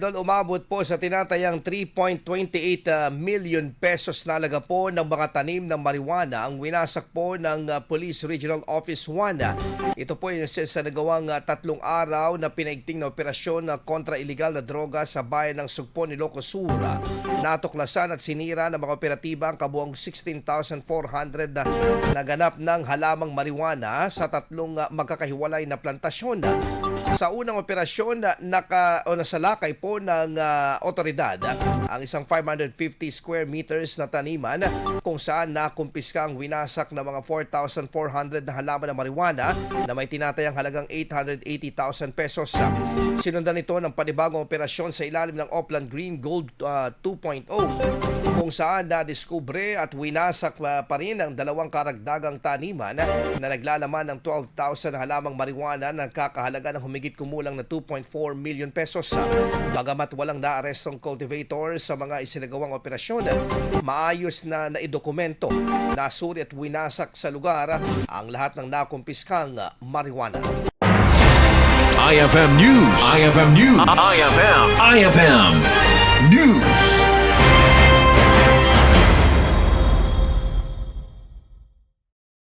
Umabot po sa tinatayang 3.28 million pesos na halaga po ng mga tanim ng marijuana ang winasak po ng Police Regional Office 1. Ito po ay sa nagawang 3 araw na pinaigting na operasyon kontra iligal na droga sa bayan ng Sugpon, Ilocos Sur. Natuklasan at sinira ng mga operatiba ang kabuang 16,400 na naganap ng halamang marijuana sa 3 magkakahiwalay na plantasyon. Sa unang operasyon, nasalakay po ng otoridad ang isang 550 square meters na taniman kung saan nakumpiska ang winasak ng mga 4,400 na halaman ng marijuana na may tinatayang halagang 880,000 pesos. Sinundan ito ng panibagong operasyon sa ilalim ng Oplan Green Gold 2.0 kung saan nadiskubre at winasak pa rin ang 2 karagdagang taniman na naglalaman ng 12,000 na halamang marijuana na nagkakahalaga ng humigit kumulang na 2.4 million pesos. Bagamat walang naarestong cultivator sa mga isinagawang operasyon, maayos na naidokumento, nasuri at winasak sa lugar ang lahat ng nakumpiskang marijuana. IFM News. IFM News. IFM News.